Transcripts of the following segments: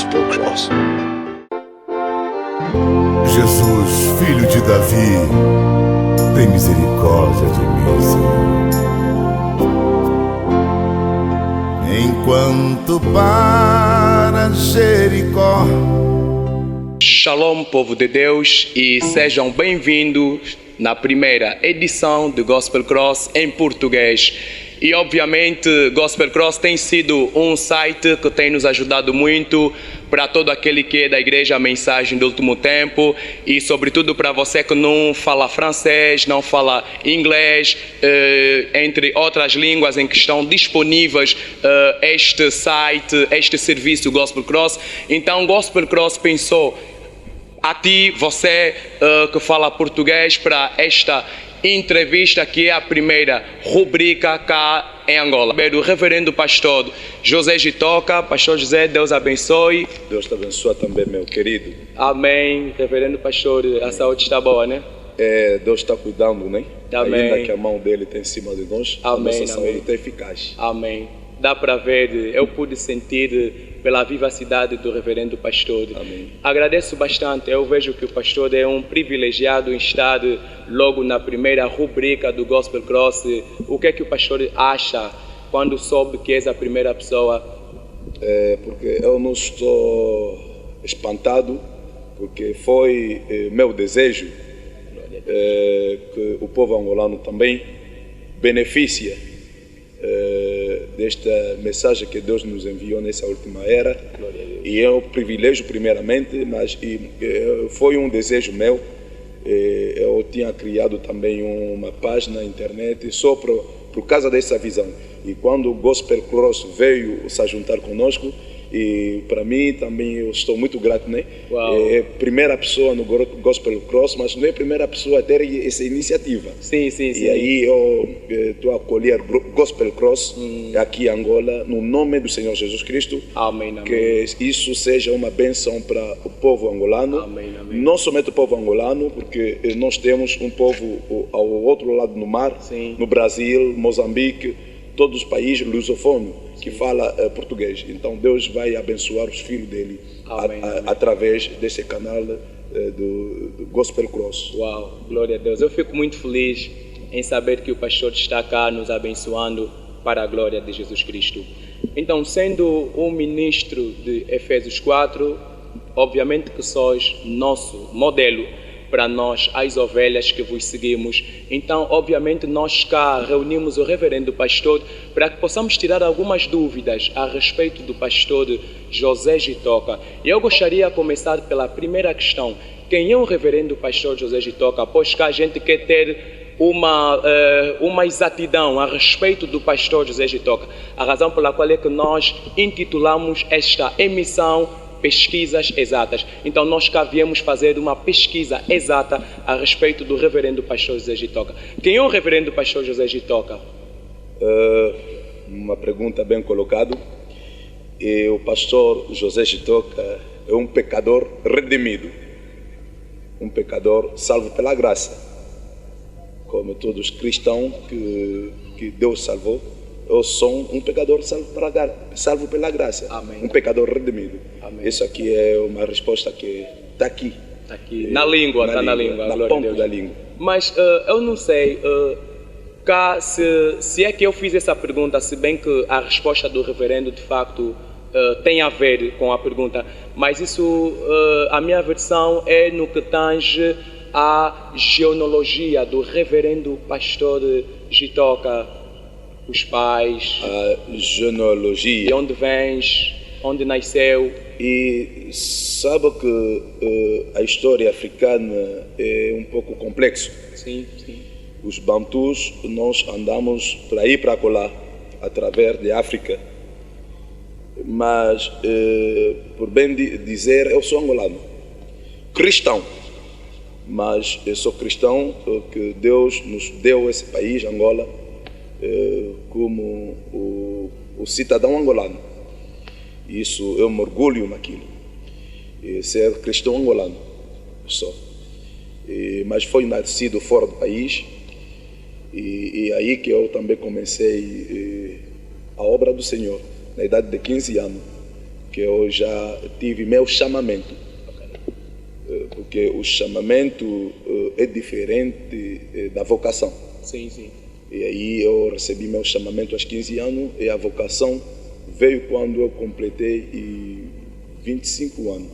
Gospel Cross. Jesus, filho de Davi, tem misericórdia de mim, Senhor. Enquanto para Jericó. Shalom, povo de Deus, e sejam bem-vindos na primeira edição do Gospel Cross em português. E obviamente Gospel Cross tem sido um site que tem nos ajudado muito para todo aquele que é da igreja, a mensagem do último tempo, e sobretudo para você que não fala francês, não fala inglês, entre outras línguas em que estão disponíveis este site, este serviço Gospel Cross. Então Gospel Cross pensou a ti, você que fala português, para esta entrevista que é a primeira rubrica cá em Angola. O reverendo pastor José Jitoka. Pastor José, Deus abençoe. Deus te abençoe também, meu querido. Amém. Reverendo pastor, a saúde está boa, né? Deus está cuidando, né? Amém. Ainda que a mão dele está em cima de nós, amém, a nossa saúde amém. está eficaz. Amém. Dá para ver, eu pude sentir pela vivacidade do reverendo pastor. Amém. Agradeço bastante. Eu vejo que o pastor é um privilegiado em estar logo na primeira rubrica do Gospel Cross. O que é que o pastor acha quando soube que és a primeira pessoa? Porque eu não estou espantado, porque foi meu desejo que o povo angolano também beneficie desta mensagem que Deus nos enviou nessa última era. E é um privilégio primeiramente, mas foi um desejo meu. Eu tinha criado também uma página na internet só por causa dessa visão. E quando o Gospel Cross veio se juntar conosco, e para mim também eu estou muito grato, né? É a primeira pessoa no Gospel Cross, mas não é a primeira pessoa a ter essa iniciativa. Sim. E aí eu estou a acolher Gospel Cross aqui em Angola, no nome do Senhor Jesus Cristo. Amém, amém. Que isso seja uma bênção para o povo angolano. Amém, amém. Não somente o povo angolano, porque nós temos um povo ao outro lado do mar, sim, no Brasil, Moçambique, todos os países lusófonos que fala português. Então Deus vai abençoar os filhos dele através desse canal do Gospel Cross. Uau, glória a Deus. Eu fico muito feliz em saber que o pastor está cá nos abençoando para a glória de Jesus Cristo. Então, sendo um ministro de Efésios 4, obviamente que sois nosso modelo para nós, as ovelhas que vos seguimos. Então, obviamente, nós cá reunimos o reverendo pastor para que possamos tirar algumas dúvidas a respeito do pastor José Jitoka. E eu gostaria de começar pela primeira questão. Quem é o reverendo pastor José Jitoka? Pois que a gente quer ter uma exatidão a respeito do pastor José Jitoka. A razão pela qual é que nós intitulamos esta emissão Pesquisas Exatas. Então nós cá viemos fazer uma pesquisa exata a respeito do reverendo pastor José Jitoka. Quem é o reverendo pastor José Jitoka? Uma pergunta bem colocada. E o pastor José Jitoka é um pecador redimido, um pecador salvo pela graça, como todos os cristãos que Deus salvou. Eu sou um pecador salvo pela graça. Amém. Um pecador redimido. Amém. Isso aqui é uma resposta que está aqui. Está aqui. Na língua, está na língua. Na ponta da língua. Mas eu não sei cá, se é que eu fiz essa pergunta, se bem que a resposta do reverendo de facto tem a ver com a pergunta, mas isso, a minha versão é no que tange à genealogia do reverendo pastor Jitoka. Os pais, a genealogia, de onde vens, onde nasceu. E sabe que a história africana é um pouco complexo. Sim. Os bantus, nós andamos para aí para colar através da África, mas por bem dizer, eu sou angolano, cristão, mas eu sou cristão que Deus nos deu esse país, Angola, como o cidadão angolano. Isso eu me orgulho naquilo, ser cristão angolano só. Mas foi nascido fora do país, e aí que eu também comecei a obra do Senhor, na idade de 15 anos. que eu já tive meu chamamento. Porque o chamamento é diferente da vocação. Sim, sim. E aí eu recebi meu chamamento aos 15 anos e a vocação veio quando eu completei 25 anos.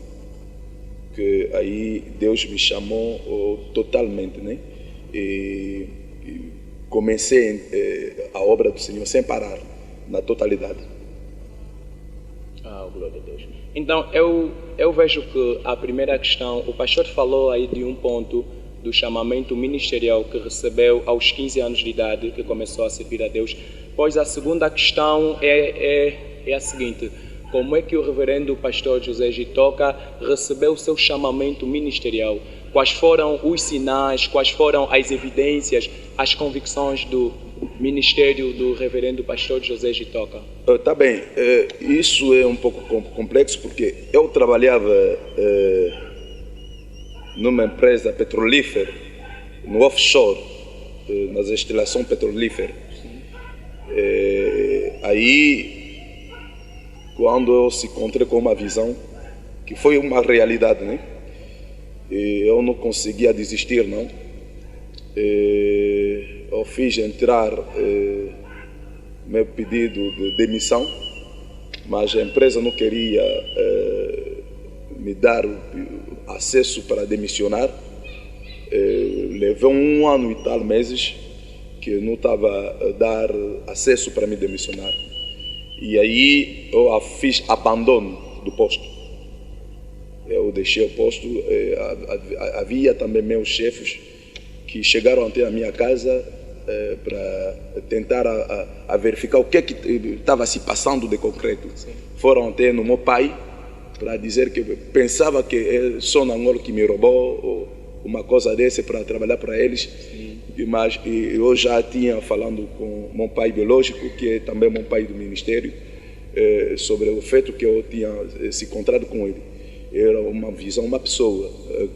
Que aí Deus me chamou totalmente, né? E comecei a obra do Senhor sem parar, na totalidade. Glória a Deus. Então, eu vejo que a primeira questão, o pastor falou aí de um ponto do chamamento ministerial que recebeu aos 15 anos de idade, que começou a servir a Deus. Pois a segunda questão é a seguinte: como é que o reverendo pastor José Jitoca recebeu o seu chamamento ministerial? Quais foram os sinais, quais foram as evidências, as convicções do ministério do reverendo pastor José Jitoca? Tá bem, isso é um pouco complexo porque eu trabalhava numa empresa petrolífera, no offshore, nas instalações petrolíferas. Aí, quando eu se encontrei com uma visão, que foi uma realidade, né? Eu não conseguia desistir, não. Eu fiz entrar meu pedido de demissão, mas a empresa não queria me dar acesso para demissionar. Levou 1 ano e tal meses que não estava a dar acesso para me demissionar. E aí eu fiz abandono do posto. Eu deixei o posto. Havia também meus chefes que chegaram até a minha casa para tentar a verificar o que estava se passando de concreto. Sim. Foram até no meu pai para dizer que pensava que é só Angola que me roubou ou uma coisa dessa para trabalhar para eles. Sim. Mas eu já tinha falando com meu pai biológico, que é também meu pai do ministério, sobre o feito que eu tinha se encontrado com ele. Era uma visão, uma pessoa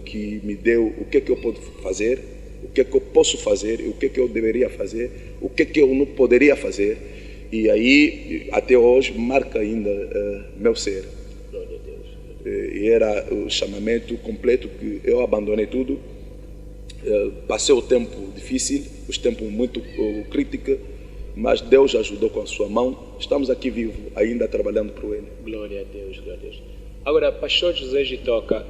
que me deu o que eu posso fazer, o que eu posso fazer, o que eu deveria fazer, o que eu não poderia fazer. E aí, até hoje, marca ainda meu ser. Glória a Deus. E era o chamamento completo que eu abandonei tudo. Passei o tempo difícil, os tempos muito críticos, mas Deus ajudou com a sua mão. Estamos aqui vivos, ainda trabalhando por Ele. Glória a Deus, glória a Deus. Agora, pastor José Jitoca,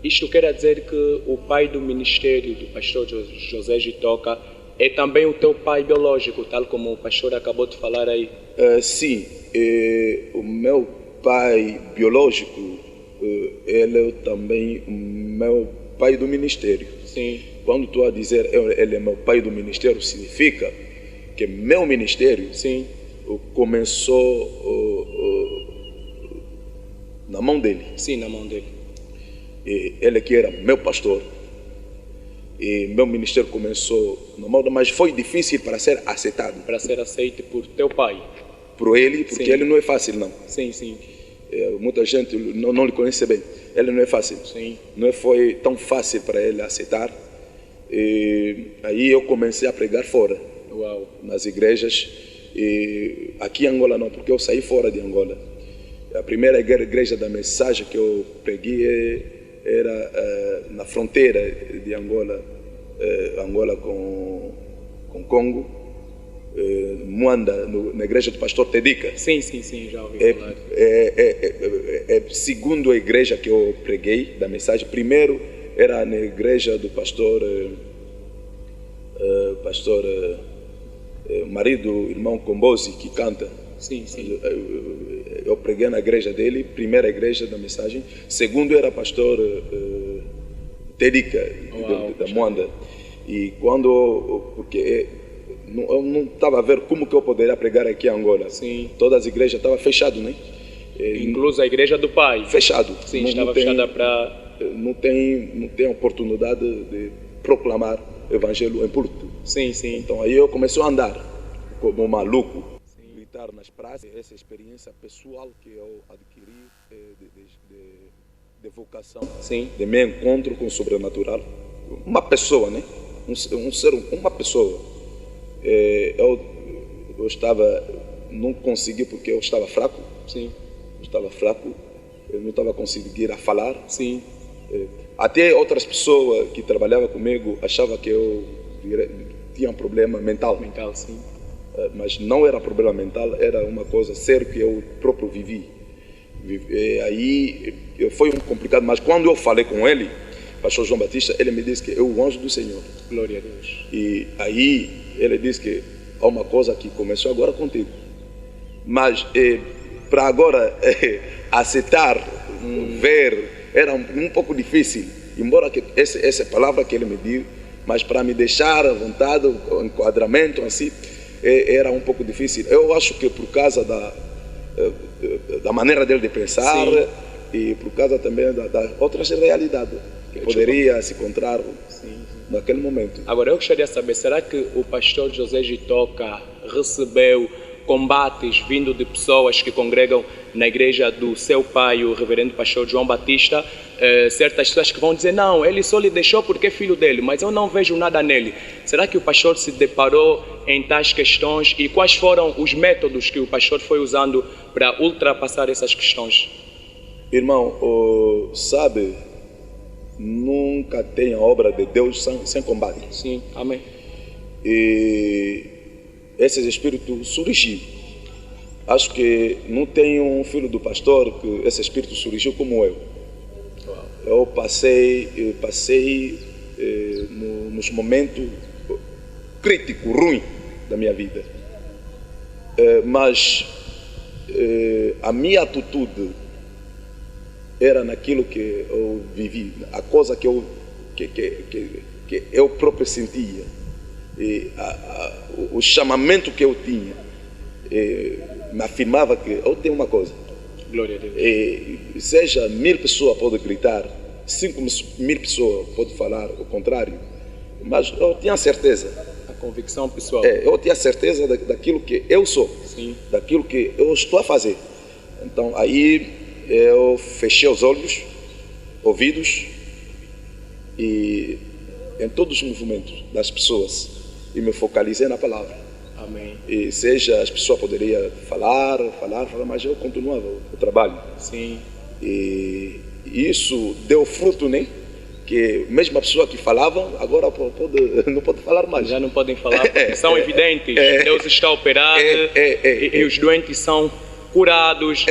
isto quer dizer que o pai do ministério do pastor José Jitoca é também o teu pai biológico, tal como o pastor acabou de falar aí? Sim, o meu pai biológico, ele é também o meu pai do ministério. Sim. Quando estou a dizer ele é meu pai do ministério, significa que meu ministério Sim. começou na mão dele. Sim, na mão dele. E ele que era meu pastor. E meu ministério começou na mão dele, mas foi difícil para ser aceitado. Para ser aceito por teu pai. Por ele, porque Sim. ele não é fácil, não. Sim, sim. Muita gente não lhe conhece bem. Ele não é fácil. Sim. Não foi tão fácil para ele aceitar. E aí eu comecei a pregar fora. Uau. Nas igrejas. E aqui em Angola não, porque eu saí fora de Angola. A primeira igreja da mensagem que eu preguei era na fronteira de Angola, Angola com Congo, Muanda, na igreja do pastor Tedica. Sim, sim, sim, já ouvi falar. Segundo a igreja que eu preguei da mensagem, primeiro era na igreja do pastor marido, irmão Combosi, que canta. Sim, sim. Eu preguei na igreja dele, primeira igreja da mensagem. Segundo era pastor Tedica, da Moanda. E porque eu não estava a ver como que eu poderia pregar aqui em Angola. Sim. Todas as igrejas estavam fechadas, né? Incluso a igreja do pai. Fechado. Sim, estava fechada para... Não tem oportunidade de proclamar o evangelho em público. Sim, sim. Então aí eu comecei a andar como um maluco. Gritar nas praças, essa experiência pessoal que eu adquiri de vocação, Sim. de meu encontro com o sobrenatural. Uma pessoa, né? Uma pessoa. Eu estava, não consegui porque eu estava fraco. Sim. estava fraco, eu não estava conseguindo falar. Sim. Até outras pessoas que trabalhavam comigo achavam que eu tinha um problema mental. Mental, sim. Mas não era problema mental, era uma coisa séria que eu próprio vivi. Aí foi um complicado, mas quando eu falei com ele, pastor João Batista, ele me disse que é o anjo do Senhor. Glória a Deus. E aí ele disse que há uma coisa que começou agora contigo. Mas para agora aceitar, ver, era um pouco difícil. Embora que essa palavra que ele me deu, mas para me deixar à vontade, o enquadramento assim, era um pouco difícil. Eu acho que por causa da maneira dele de pensar, sim, e por causa também da outras realidades que poderia se encontrar, sim, naquele momento. Agora eu gostaria de saber, será que o pastor José Jitoca recebeu combates vindo de pessoas que congregam na igreja do seu pai, o reverendo pastor João Batista, certas pessoas que vão dizer, não, ele só lhe deixou porque é filho dele, mas eu não vejo nada nele. Será que o pastor se deparou em tais questões e quais foram os métodos que o pastor foi usando para ultrapassar essas questões? Irmão, sabe, nunca tem a obra de Deus sem combate. Sim, amém. E esses espíritos surgem. Acho que não tem um filho do pastor que esse espírito surgiu como eu. Eu passei nos momentos críticos, ruins da minha vida. Mas a minha atitude era naquilo que eu vivi, a coisa que eu próprio sentia. E o chamamento que eu tinha me afirmava que eu tenho uma coisa. Glória a Deus. E seja 1000 pessoas podem gritar, 5.000 pessoas podem falar o contrário, mas eu tinha certeza. A convicção pessoal. Eu tinha certeza daquilo que eu sou. Sim. Daquilo que eu estou a fazer. Então aí eu fechei os olhos, ouvidos e em todos os movimentos das pessoas e me focalizei na palavra. Amém. E seja as pessoas poderiam falar, mas eu continuava o trabalho. Sim. E isso deu fruto, né? Que mesmo a pessoa que falava agora não pode falar mais. Já não podem falar porque são evidentes. Deus está a operar e os doentes são curados.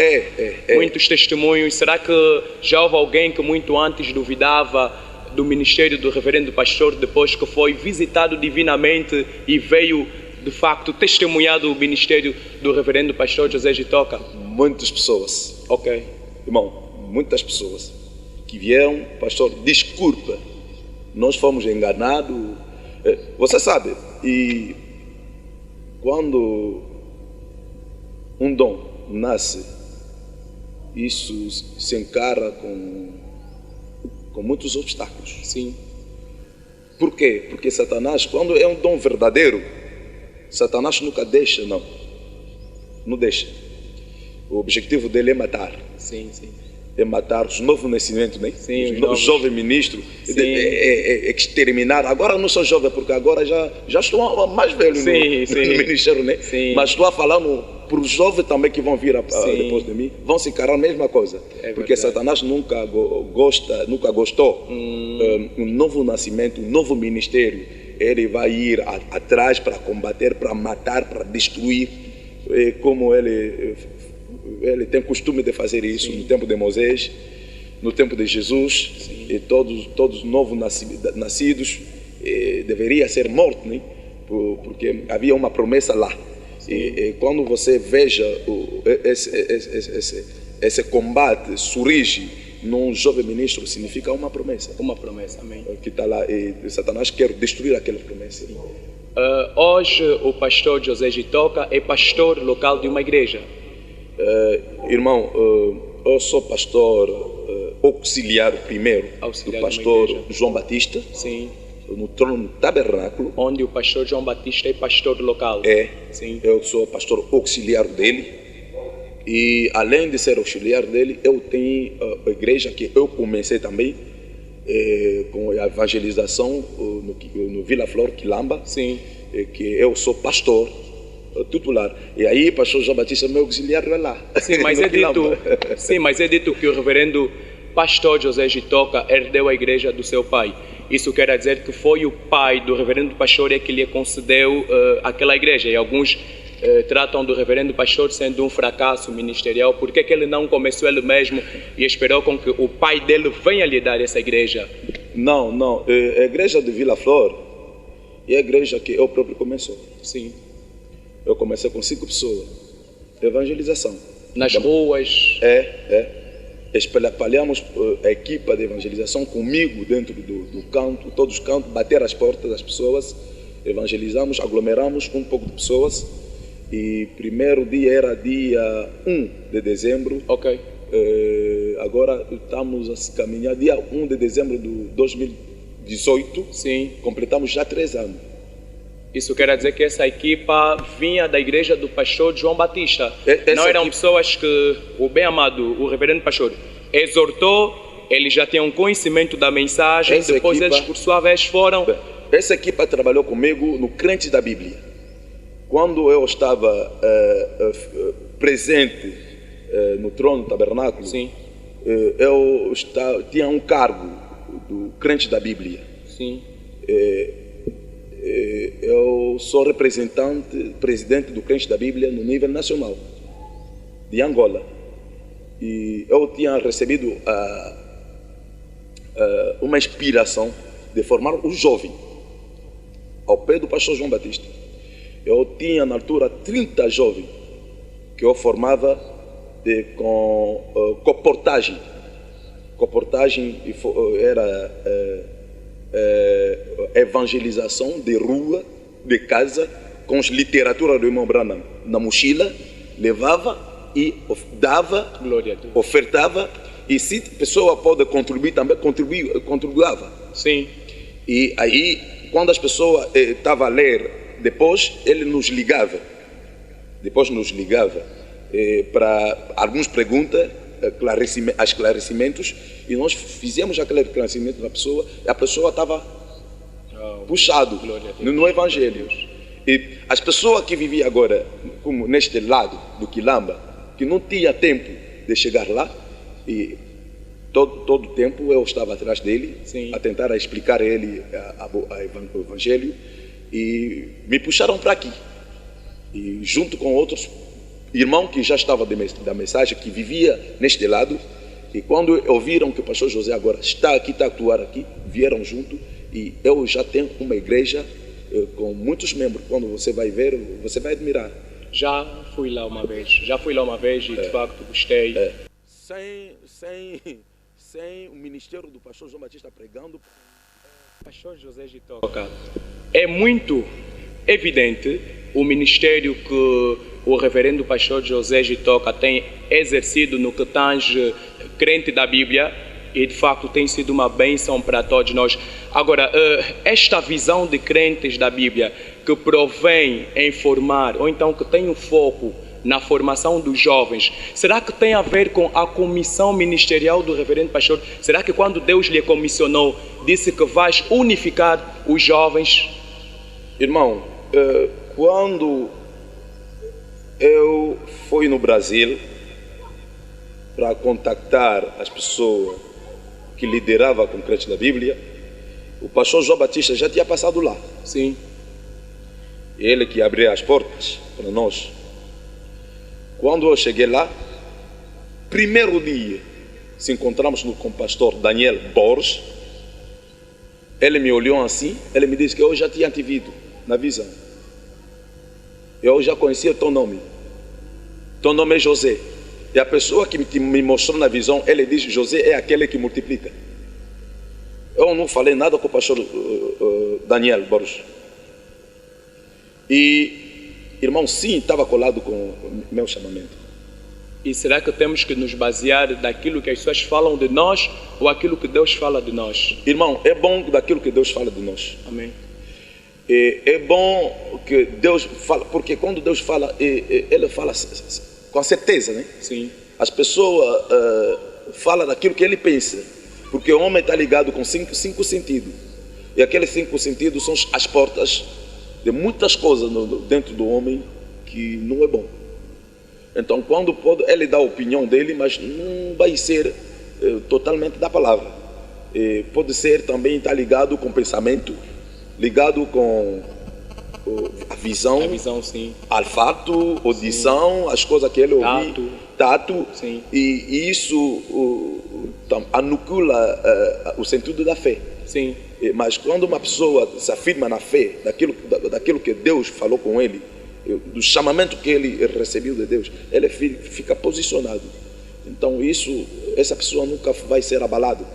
Muitos testemunhos. Será que já houve alguém que muito antes duvidava do ministério do reverendo pastor, depois que foi visitado divinamente e veio de facto testemunhar do ministério do reverendo pastor José Jitoca? Muitas pessoas. Ok. Irmão, muitas pessoas que vieram, pastor, desculpa, nós fomos enganados. Você sabe, e quando um dom nasce, isso se encara com muitos obstáculos. Sim. Por quê? Porque Satanás, quando é um dom verdadeiro, Satanás nunca deixa, não deixa. O objetivo dele é matar. Sim, sim. É matar os novos nascimentos, né? Sim, os jovens ministros, exterminar. Agora não sou jovem, porque agora já estou mais velho no ministério, né? Sim. Mas estou a falar para os jovens também que vão vir depois de mim, vão se encarar a mesma coisa. Porque Satanás nunca gostou um novo nascimento, um novo ministério. Ele vai ir atrás para combater, para matar, para destruir, como ele tem costume de fazer isso. Sim. No tempo de Moisés, no tempo de Jesus. Sim. E todos novos nascidos deveriam ser mortos, né? Porque havia uma promessa lá. E quando você veja esse combate surge num jovem ministro, significa uma promessa. Uma promessa, amém. Que está lá, e Satanás quer destruir aquela promessa. Hoje o pastor José Jitoca é pastor local de uma igreja. Irmão, eu sou pastor auxiliar primeiro do pastor João Batista. Sim. No trono tabernáculo. Onde o pastor João Batista é pastor local. Sim. Eu sou pastor auxiliar dele. E além de ser auxiliar dele, eu tenho a igreja que eu comecei também com a evangelização no Vila Flor, Quilamba. Sim. Que eu sou pastor. titular. E aí, pastor João Batista, meu auxiliar, vai lá. Sim, mas é dito que o reverendo pastor José Gitoca herdou a igreja do seu pai. Isso quer dizer que foi o pai do reverendo pastor que lhe concedeu aquela igreja. E alguns tratam do reverendo pastor sendo um fracasso ministerial. Por que ele não começou ele mesmo e esperou com que o pai dele venha lhe dar essa igreja? Não. A igreja de Vila Flor é a igreja que eu próprio começou. Sim. Eu comecei com 5 pessoas. Evangelização. Nas ruas? Espalhamos a equipa de evangelização comigo dentro do canto, todos os cantos, bater as portas das pessoas, evangelizamos, aglomeramos um pouco de pessoas. E primeiro dia era dia 1 de dezembro. Ok. Agora estamos a se caminhar, dia 1 de dezembro de 2018. Sim. Completamos já 3 anos. Isso quer dizer que essa equipa vinha da igreja do pastor João Batista. Não eram pessoas que o bem-amado, o reverendo pastor, exortou, eles já tinham conhecimento da mensagem, depois eles, por sua vez, foram... Essa equipa trabalhou comigo no Crentes da Bíblia. Quando eu estava presente no trono do tabernáculo, sim, eu tinha um cargo do Crente da Bíblia. Sim. Eu sou presidente do Crente da Bíblia no nível nacional de Angola. E eu tinha recebido uma inspiração de formar um jovem ao pé do pastor João Batista. Eu tinha na altura 30 jovens que eu formava com comportagem. Comportagem era evangelização de rua, de casa, com as literaturas do irmão Branham na mochila, levava e dava, ofertava, e se a pessoa pode contribuir também, contribuava. Sim. E aí, quando as pessoas estavam a ler, depois ele nos ligava. Para algumas perguntas, esclarecimentos, e nós fizemos aquele esclarecimento da pessoa, e a pessoa estava puxado no Evangelho. E as pessoas que viviam agora, como neste lado do Quilamba, que não tinha tempo de chegar lá, e todo o tempo eu estava atrás dele, sim, a tentar explicar a ele o Evangelho, e me puxaram para aqui. E junto com outros irmão que já estava da mensagem, que vivia neste lado, e quando ouviram que o pastor José agora está aqui, está a atuar aqui, vieram junto, e eu já tenho uma igreja com muitos membros. Quando você vai ver, você vai admirar. Já fui lá uma vez e de facto gostei. Sem o ministério do pastor João Batista pregando, pastor José Gitoca, é muito evidente o ministério que o reverendo pastor José Gitoca tem exercido no que tange crente da Bíblia, e de facto tem sido uma bênção para todos nós. Agora, esta visão de crentes da Bíblia que provém em formar, ou então que tem um foco na formação dos jovens, será que tem a ver com a comissão ministerial do reverendo pastor? Será que quando Deus lhe comissionou, disse que vais unificar os jovens? Irmão, quando eu fui no Brasil para contactar as pessoas que lideravam com o crente da Bíblia, o pastor João Batista já tinha passado lá. Sim. Ele que abriu as portas para nós. Quando eu cheguei lá, primeiro dia, se encontramos com o pastor Daniel Borges. Ele me olhou assim, ele me disse que eu já tinha te visto na visão. Eu já conhecia o teu nome. Teu nome é José. E a pessoa que me mostrou na visão, ele diz: José é aquele que multiplica. Eu não falei nada com o pastor Daniel Borges. E, irmão, sim, estava colado com o meu chamamento. E será que temos que nos basear daquilo que as pessoas falam de nós ou aquilo que Deus fala de nós? Irmão, é bom daquilo que Deus fala de nós. Amém. É bom que Deus fala, porque quando Deus fala, Ele fala com certeza, né? Sim. As pessoas falam daquilo que Ele pensa, porque o homem está ligado com cinco sentidos. E aqueles 5 sentidos são as portas de muitas coisas dentro do homem que não é bom. Então, quando ele dá a opinião dele, mas não vai ser totalmente da palavra. Pode ser também estar ligado com o pensamento, ligado com a visão, sim. olfato, audição, as coisas que ele ouviu, tato, sim. E isso anula o sentido da fé. Sim. Mas quando uma pessoa se afirma na fé, daquilo que Deus falou com ele, do chamamento que ele recebeu de Deus, ele fica posicionado. Então essa pessoa nunca vai ser abalada.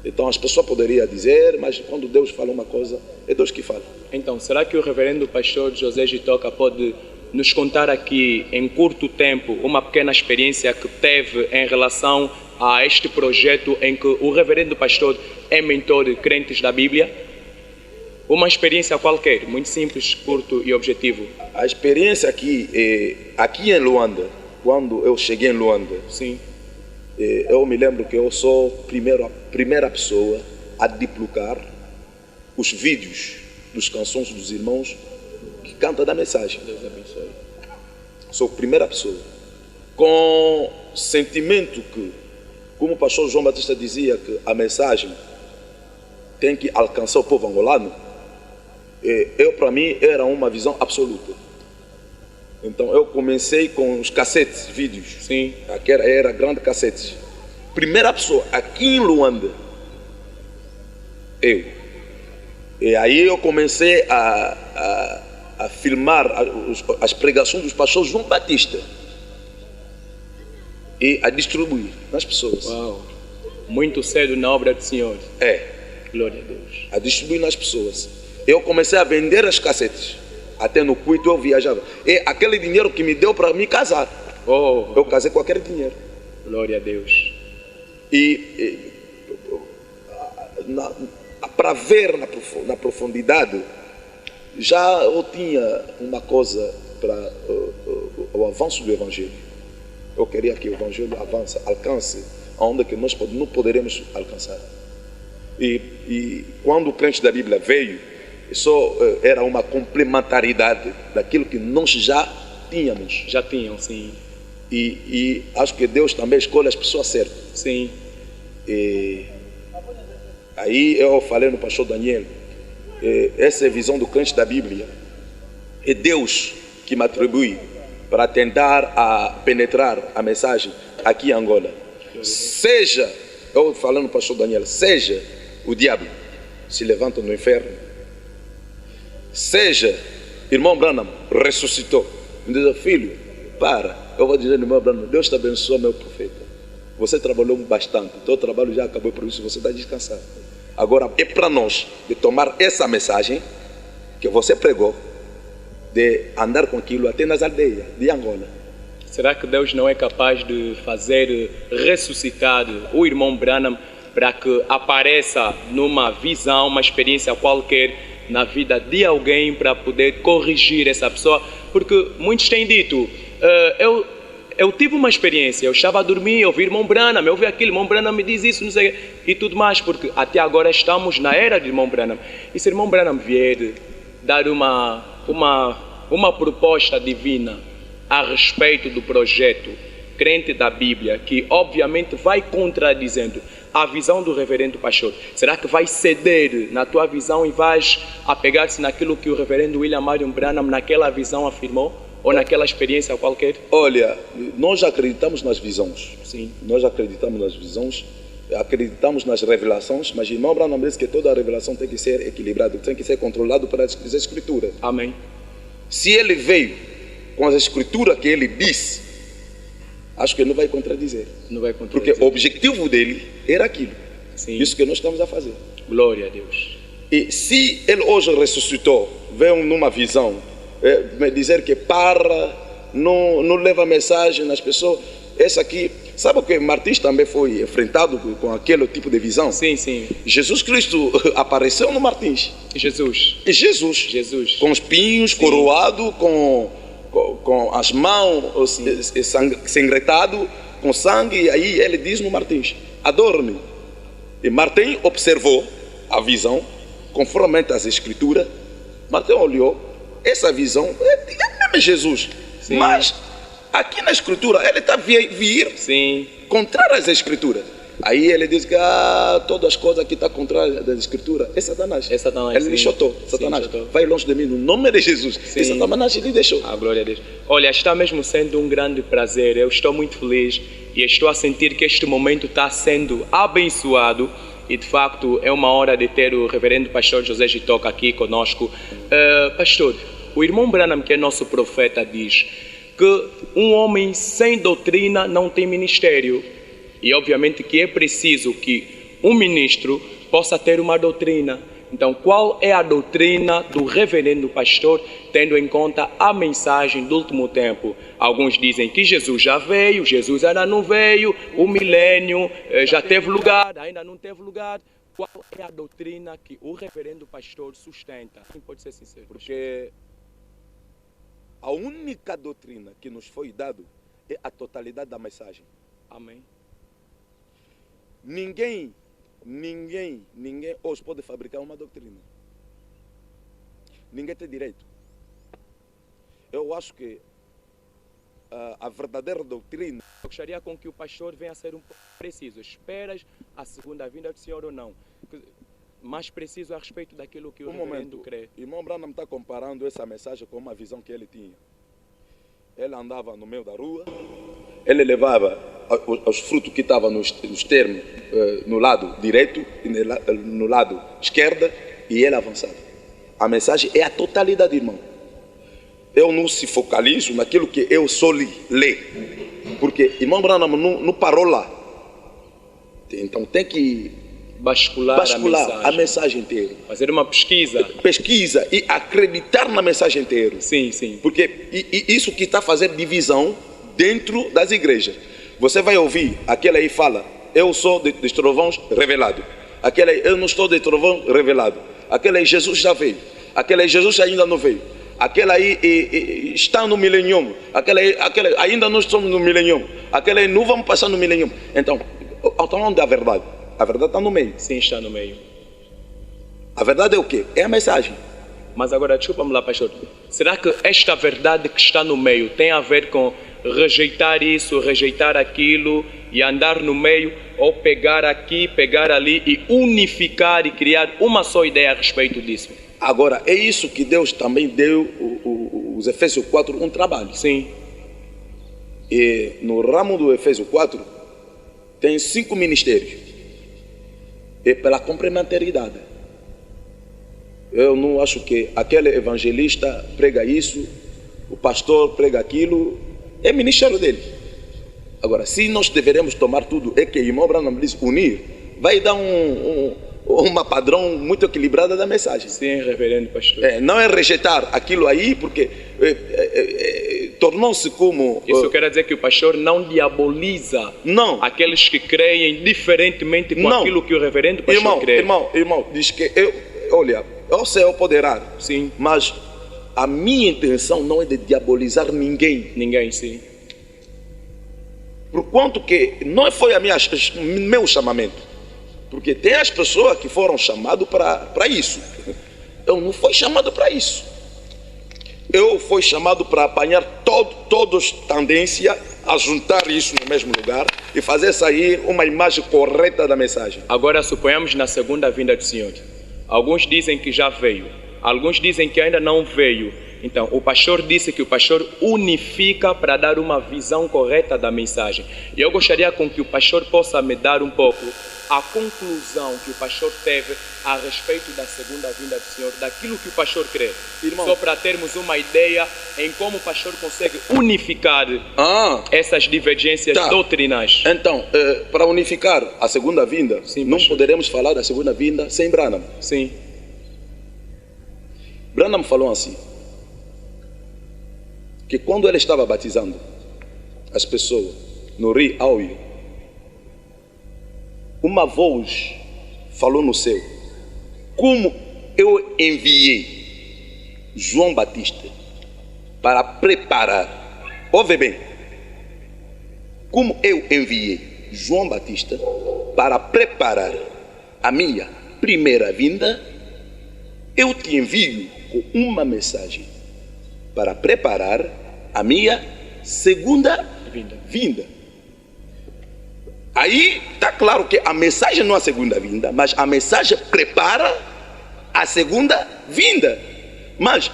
Então as pessoas poderiam dizer, mas quando Deus fala uma coisa, é Deus que fala. Então, será que o reverendo pastor José Gitoca pode nos contar aqui, em curto tempo, uma pequena experiência que teve em relação a este projeto em que o reverendo pastor é mentor de crentes da Bíblia? Uma experiência qualquer, muito simples, curto e objetivo. A experiência aqui em Luanda, quando eu cheguei em Luanda, sim. Eu me lembro que eu sou a primeira pessoa a duplicar os vídeos dos canções dos irmãos que cantam da mensagem. Deus abençoe. Sou a primeira pessoa. Com sentimento que, como o pastor João Batista dizia, que a mensagem tem que alcançar o povo angolano, para mim, era uma visão absoluta. Então, eu comecei com os cassetes, vídeos. Sim. Era grande cassetes. Primeira pessoa, aqui em Luanda, eu. E aí eu comecei a filmar as pregações dos pastores João Batista e a distribuir nas pessoas. Uau! Muito cedo na obra do Senhor. Glória a Deus. A distribuir nas pessoas. Eu comecei a vender as cassetes. Até no Cuito eu viajava. E aquele dinheiro que me deu para me casar. Eu casei com aquele dinheiro. Glória a Deus. Para ver na profundidade, já eu tinha uma coisa para o avanço do Evangelho. Eu queria que o Evangelho alcance aonde que nós não poderemos alcançar. E quando o crente da Bíblia veio, isso era uma complementaridade daquilo que nós já tínhamos. Já tinham, sim. E acho que Deus também escolhe as pessoas certas. Sim. E aí eu falei no pastor Daniel, essa é a visão do crente da Bíblia. É Deus que me atribui para tentar penetrar a mensagem aqui em Angola. Seja, eu falando no pastor Daniel, seja o diabo se levanta no inferno, seja irmão Branham ressuscitou, me diz, filho, eu vou dizer ao irmão Branham, Deus te abençoe, meu profeta, você trabalhou bastante, teu trabalho já acabou, por isso você está descansado. Agora é para nós de tomar essa mensagem que você pregou, de andar com aquilo até nas aldeias de Angola. Será que Deus não é capaz de fazer ressuscitar o irmão Branham para que apareça numa visão, uma experiência qualquer na vida de alguém para poder corrigir essa pessoa? Porque muitos têm dito, eu tive uma experiência, eu estava a dormir, eu ouvi irmão Branham, eu ouvi aquele irmão Branham me diz isso, não sei, e tudo mais, porque até agora estamos na era de irmão Branham. E se irmão Branham vier dar uma proposta divina a respeito do projeto crente da Bíblia, que obviamente vai contradizendo a visão do reverendo pastor, será que vai ceder na tua visão e vais apegar-se naquilo que o reverendo William Marion Branham naquela visão afirmou? Ou naquela experiência qualquer? Olha, nós acreditamos nas visões. Sim. Nós acreditamos nas visões, acreditamos nas revelações, mas o irmão Branham diz que toda a revelação tem que ser equilibrada, tem que ser controlada para as escrituras. Amém. Se ele veio com as escrituras que ele disse, acho que ele não vai contradizer. Não vai contradizer. Porque o objetivo dele era aquilo. Sim. Isso que nós estamos a fazer. Glória a Deus. E se ele hoje ressuscitou, veio numa visão, me dizer que não leva mensagem nas pessoas, essa aqui, sabe o que Martins também foi enfrentado com aquele tipo de visão? Sim, sim. Jesus Cristo apareceu no Martins. Jesus. Com espinhos, coroado, com as mãos sangrentado, com sangue, e aí ele diz no Martins, adore-me. E Martim observou a visão, conforme as escrituras. Martim olhou, essa visão é a chame Jesus. Sim. Mas aqui na Escritura, ele está a vir Sim. contrário às Escrituras. Aí ele diz que todas as coisas que estão contrárias das Escrituras é Satanás. É Satanás, Ele sim. lhe chutou. Satanás, chutou. vai longe de mim, no nome de Jesus. Sim. E Satanás lhe deixou. A glória a Deus. Olha, está mesmo sendo um grande prazer. Eu estou muito feliz e estou a sentir que este momento está sendo abençoado. E de facto é uma hora de ter o reverendo pastor José Gitoca aqui conosco. Pastor, o irmão Branham, que é nosso profeta, diz que um homem sem doutrina não tem ministério. E obviamente que é preciso que um ministro possa ter uma doutrina. Então, qual é a doutrina do reverendo pastor, tendo em conta a mensagem do último tempo? Alguns dizem que Jesus já veio, Jesus ainda não veio, o milênio já teve lugar, ainda não teve lugar. Qual é a doutrina que o reverendo pastor sustenta? Quem pode ser sincero? Porque a única doutrina que nos foi dada é a totalidade da mensagem. Amém. Ninguém hoje pode fabricar uma doutrina. Ninguém tem direito. Eu acho que a verdadeira doutrina... Eu gostaria com que o pastor venha a ser um pouco preciso. Esperas a segunda vinda do Senhor ou não? Mais preciso a respeito daquilo que o reverendo crê. Irmão Branham está comparando essa mensagem com uma visão que ele tinha. Ele andava no meio da rua, ele levava os frutos que estavam nos termos no lado direito e no lado esquerdo, e ele avançava. A mensagem é a totalidade, irmão. Eu não se focalizo naquilo que eu só ler, porque irmão Branham não parou lá. Então tem que bascular a mensagem inteira. Fazer uma pesquisa. Pesquisa e acreditar na mensagem inteira. Sim, sim. Porque isso que está a fazer divisão dentro das igrejas. Você vai ouvir, aquele aí fala, eu sou dos trovões revelado. Aquele aí, eu não estou de trovão revelado. Aquele aí, Jesus já veio. Aquele aí, Jesus ainda não veio. Aquele aí está no milênio. Aquele aí, ainda não estamos no milênio. Aquele aí, não vamos passar no milênio. Então onde é a verdade? A verdade está no meio. Sim, está no meio. A verdade é o quê? É a mensagem. Mas agora, desculpa-me lá, pastor. Será que esta verdade que está no meio tem a ver com rejeitar isso, rejeitar aquilo e andar no meio, ou pegar aqui, pegar ali e unificar e criar uma só ideia a respeito disso? Agora, é isso que Deus também deu os Efésios 4 um trabalho. Sim. E no ramo do Efésios 4 tem 5 ministérios. E pela complementaridade. Eu não acho que aquele evangelista prega isso, o pastor prega aquilo, é ministério dele. Agora, se nós deveremos tomar tudo, é que o irmão Branham diz unir, vai dar uma padrão muito equilibrada da mensagem. Sim, reverendo pastor. Não é rejeitar aquilo aí, porque tornou-se como... Isso quer dizer que o pastor não diaboliza aqueles que creem diferentemente com aquilo que o reverendo pastor crê. Irmão, diz que olha, eu sei, eu posso errar. Sim. Mas a minha intenção não é de diabolizar ninguém. Ninguém, sim. Por quanto que não foi meu chamamento. Porque tem as pessoas que foram chamadas para isso. Eu não fui chamado para isso. Eu fui chamado para apanhar todos tendência a juntar isso no mesmo lugar e fazer sair uma imagem correta da mensagem. Agora suponhamos na segunda vinda do Senhor. Alguns dizem que já veio. Alguns dizem que ainda não veio. Então, o pastor disse que o pastor unifica para dar uma visão correta da mensagem. E eu gostaria com que o pastor possa me dar um pouco a conclusão que o pastor teve a respeito da segunda vinda do Senhor, daquilo que o pastor crê. Irmão, só para termos uma ideia em como o pastor consegue unificar essas divergências doutrinais. Então, para unificar a segunda vinda, sim, não poderemos falar da segunda vinda sem Branham. Sim. Branham falou assim, que quando ele estava batizando as pessoas no rio Auio, uma voz falou no céu, como eu enviei João Batista para preparar, ouve bem, como eu enviei João Batista para preparar a minha primeira vinda, eu te envio com uma mensagem para preparar a minha segunda vinda. Aí está claro que a mensagem não é a segunda vinda, mas a mensagem prepara a segunda vinda. Mas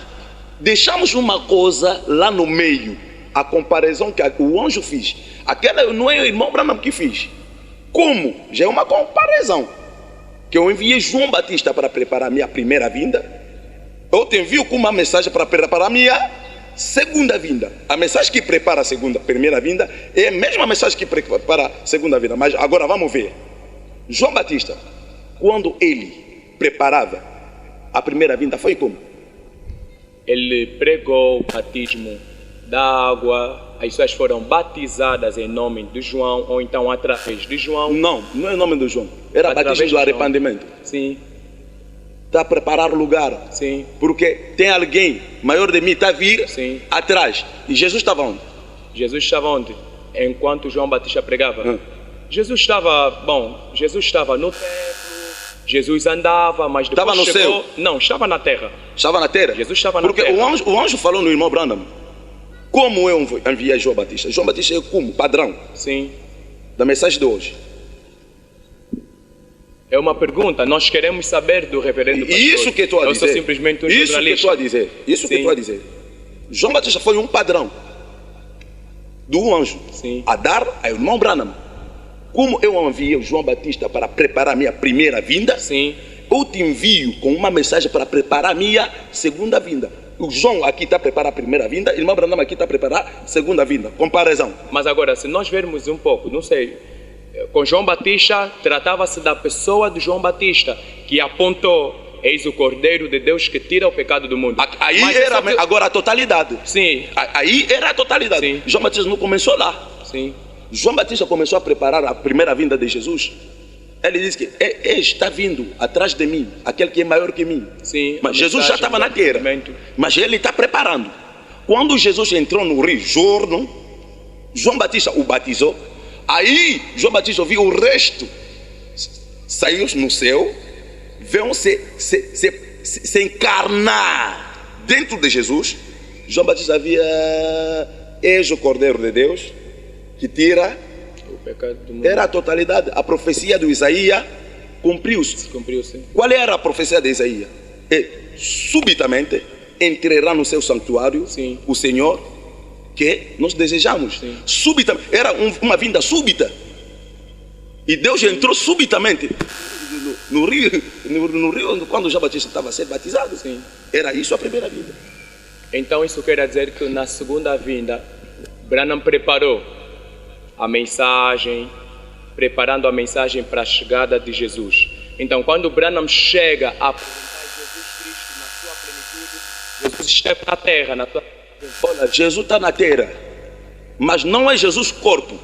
deixamos uma coisa lá no meio, a comparação que o anjo fez. Aquela não é o irmão Branham que fez. Como? Já é uma comparação. Que eu enviei João Batista para preparar a minha primeira vinda. Eu te envio com uma mensagem para preparar a minha segunda vinda. A mensagem que prepara a primeira vinda é a mesma mensagem que prepara a segunda vinda. Mas agora vamos ver. João Batista, quando ele preparava a primeira vinda, foi como? Ele pregou o batismo da água, as pessoas foram batizadas em nome de João, ou então através de João. Não é em nome de João. Era batismo do arrependimento. Sim. Está a preparar o lugar. Sim. Porque tem alguém maior de mim, está a vir Sim. atrás. E Jesus estava onde? Jesus estava onde? Enquanto João Batista pregava. Jesus estava no templo, Jesus andava, mas depois estava no chegou... céu? Não, estava na terra. Estava na terra? Jesus estava na Porque terra. o anjo falou no irmão Branham, como eu enviei João Batista? João Batista é como? Padrão. Sim. Da mensagem de hoje. É uma pergunta, nós queremos saber do reverendo pastor. Isso que estou a dizer. Eu sou simplesmente um Isso jornalista. que estou a dizer. Isso que Sim. estou a dizer. João Batista foi um padrão do anjo. Sim. A dar ao irmão Branham. Como eu enviei João Batista para preparar a minha primeira vinda, Sim. eu te envio com uma mensagem para preparar a minha segunda vinda. O João aqui está a preparar a primeira vinda, o irmão Branham aqui está a preparar a segunda vinda. Comparação. Mas agora, se nós vermos um pouco, não sei, com João Batista, tratava-se da pessoa de João Batista, que apontou, eis o Cordeiro de Deus que tira o pecado do mundo. Aí Mas era essa- agora a totalidade. Sim, Aí era a totalidade. Sim. João Batista não começou lá. sim, João Batista começou a preparar a primeira vinda de Jesus. Ele disse que está vindo atrás de mim, aquele que é maior que mim. sim. Mas a Jesus já mensagem estava do na terra. arrependimento. Mas ele está preparando. Quando Jesus entrou no Rio Jordão, João Batista o batizou. Aí João Batista viu o resto. Saiu no céu, veio se encarnar dentro de Jesus. João Batista havia eis o Cordeiro de Deus que tira. O pecado do mundo Era a totalidade. A profecia do Isaías cumpriu-se. cumpriu-se. Qual era a profecia de Isaías? Subitamente entrará no seu santuário Sim. o Senhor que nós desejamos. Sim. Subitamente. Era uma vinda súbita. E Deus entrou subitamente no rio, quando João Batista estava a ser batizado. Sim. Era isso a primeira vinda. Então isso quer dizer que na segunda vinda, Branham preparou a mensagem, preparando a mensagem para a chegada de Jesus. Então quando Branham chega a apresentar Jesus Cristo na sua plenitude, Jesus esteve na terra, na sua... Olha, Jesus está na terra, mas não é Jesus corpo.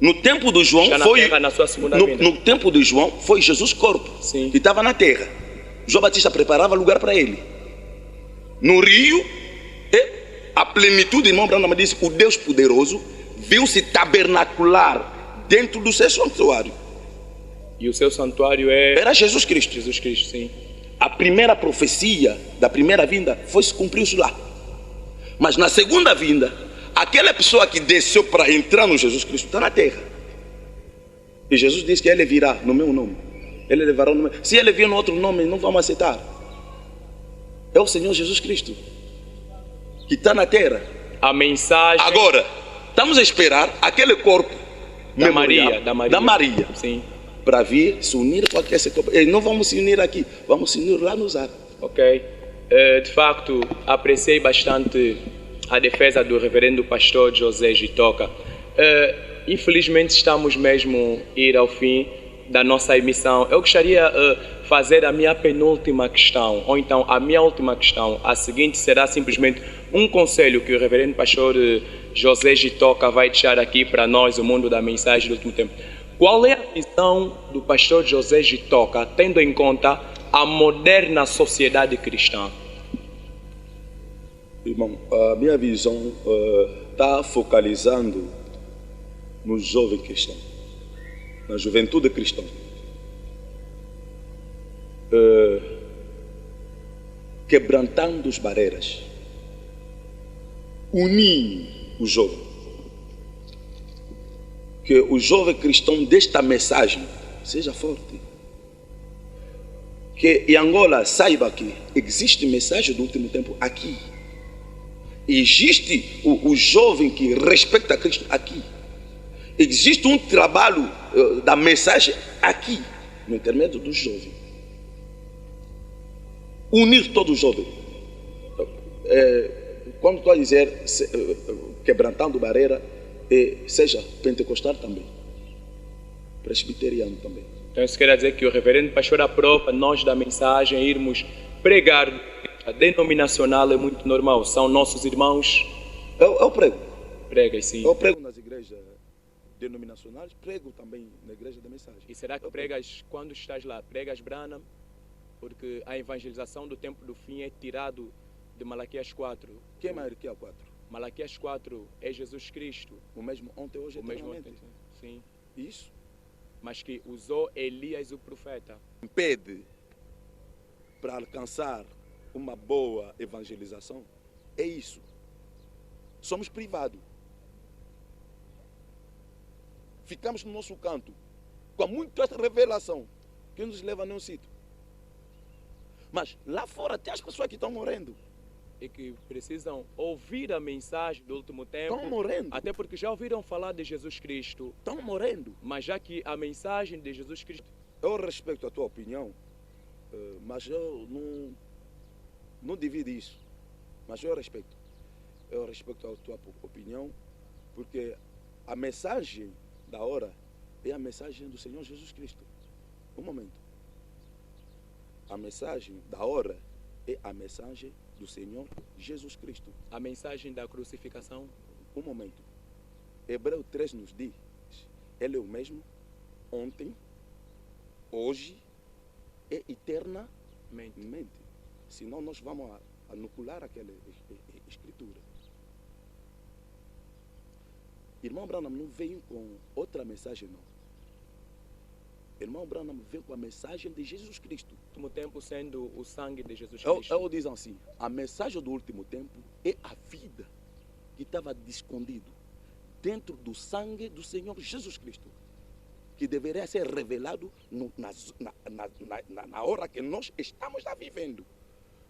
No tempo de João Está na foi terra na sua segunda vinda. no tempo de João foi Jesus corpo, Sim. que estava na terra. João Batista preparava lugar para ele. No rio, a plenitude, irmão Branham disse, o Deus poderoso viu-se tabernacular dentro do seu santuário. E o seu santuário é Era Jesus Cristo. Jesus Cristo, sim. A primeira profecia da primeira vinda se cumpriu lá. Mas na segunda vinda, aquela pessoa que desceu para entrar no Jesus Cristo está na terra. E Jesus disse que ele virá no meu nome. Ele levará o nome. Se ele vier no outro nome, não vamos aceitar. É o Senhor Jesus Cristo que está na terra. A mensagem Agora, estamos a esperar aquele corpo da memorial Maria, da Maria Sim, para vir se unir com esse corpo. E não vamos se unir aqui, vamos se unir lá nos ares. ok. De facto, apreciei bastante a defesa do reverendo pastor José Gitoca. Infelizmente estamos mesmo a ir ao fim da nossa emissão. Eu gostaria de fazer a minha penúltima questão, ou então a minha última questão. A seguinte será simplesmente um conselho que o reverendo pastor José Gitoca vai deixar aqui para nós, o mundo da mensagem do último tempo. Qual é a visão do pastor José Gitoca, tendo em conta a moderna sociedade cristã? Irmão, a minha visão está focalizando no jovem cristão, na juventude cristã. Quebrantando as barreiras unir o jovem. Que o jovem cristão desta mensagem seja forte. Que em Angola saiba que existe mensagem do último tempo aqui. Existe o jovem que respeita Cristo aqui. Existe um trabalho da mensagem aqui, no intermédio do jovem. Unir todo o jovem. Quando estou a dizer quebrantando barreira, seja pentecostal também, presbiteriano também. Então isso quer dizer que o reverendo pastor aprova nós da mensagem irmos pregar. A denominacional é muito normal, são nossos irmãos. Eu prego. Pregas, sim. Eu prego nas igrejas denominacionais, prego também na igreja da mensagem. E será que pregas, quando estás lá, pregas Branham? Porque a evangelização do tempo do fim é tirado de Malaquias 4. Quem é Malaquias 4? Malaquias 4 é Jesus Cristo. O mesmo ontem, hoje, O mesmo eternamente. ontem, sim. Isso. Mas que usou Elias o profeta. Impede para alcançar uma boa evangelização. É isso. Somos privados. Ficamos no nosso canto com muita revelação que nos leva a nenhum sítio. Mas lá fora tem as pessoas que estão morrendo. E que precisam ouvir a mensagem do último tempo. Estão morrendo. Até porque já ouviram falar de Jesus Cristo. Estão morrendo. Mas já que a mensagem de Jesus Cristo... Eu respeito a tua opinião, mas eu não divido isso. Mas eu respeito. Eu respeito a tua opinião, porque a mensagem da hora é a mensagem do Senhor Jesus Cristo. Um momento. A mensagem da hora é a mensagem do Senhor Jesus Cristo. A mensagem da crucificação. Um momento. Hebreu 3 nos diz, ele é o mesmo ontem, hoje e eternamente. Senão nós vamos anular aquela escritura. Irmão Branham não veio com outra mensagem, não. Irmão Branham veio com a mensagem de Jesus Cristo. No último tempo sendo o sangue de Jesus Cristo. Eu digo assim, a mensagem do último tempo é a vida que estava escondido dentro do sangue do Senhor Jesus Cristo, que deveria ser revelado na hora que nós estamos lá vivendo.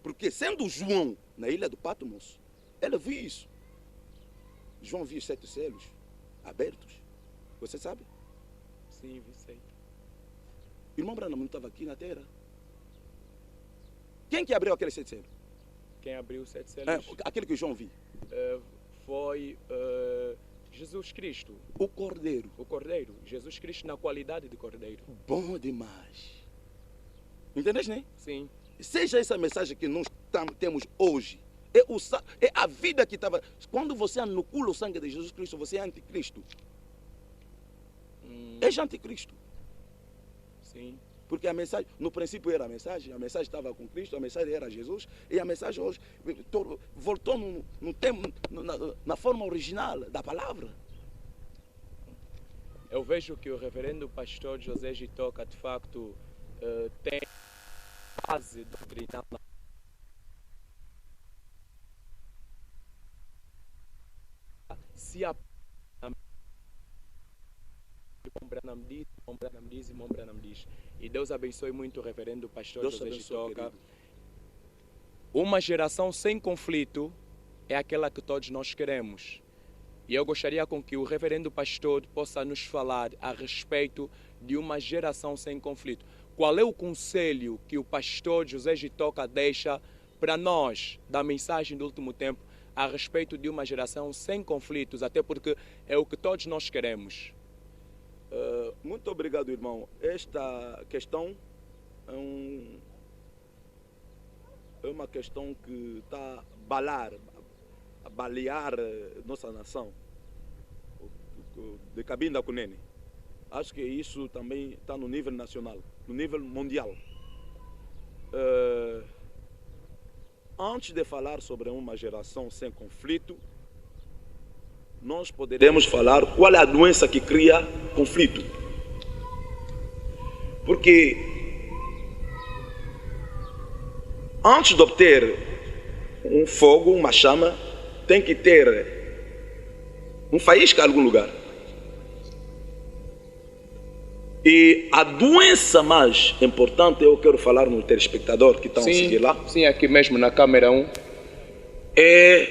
Porque sendo João na ilha do Patmos, ele viu isso. João viu 7 selos abertos. Você sabe? Sim, vi, sei. Irmão Branham não estava aqui na terra. Quem que abriu aqueles 7 selos? Quem abriu os 7 selos? Aquele que João viu. Foi Jesus Cristo. O Cordeiro. O Cordeiro. Jesus Cristo na qualidade de Cordeiro. Bom demais. Entendeste, né? Sim. Seja essa mensagem que nós temos hoje. É a vida que estava... Quando você anula o sangue de Jesus Cristo, você é anticristo. És anticristo. Sim. Porque a mensagem, no princípio era a mensagem estava com Cristo, a mensagem era Jesus, e a mensagem hoje voltou no tempo, na forma original da palavra. Eu vejo que o reverendo pastor José Gitoca, de facto, tem base doutrinal. Se a Branham diz. E Deus abençoe muito o reverendo pastor José Gitoca. Uma geração sem conflito é aquela que todos nós queremos. E eu gostaria com que o reverendo pastor possa nos falar a respeito de uma geração sem conflito. Qual é o conselho que o pastor José Gitoca deixa para nós, da mensagem do último tempo, a respeito de uma geração sem conflitos, até porque é o que todos nós queremos? Muito obrigado, irmão. Esta questão é uma questão que está a balear nossa nação, de Cabinda Cunene. Acho que isso também está no nível nacional, no nível mundial. Antes de falar sobre uma geração sem conflito, nós poderemos falar qual é a doença que cria conflito. Porque antes de obter um fogo, uma chama, tem que ter um faísca em algum lugar. E a doença mais importante, eu quero falar no telespectador que estão a seguir lá. Sim, aqui mesmo na câmera 1. É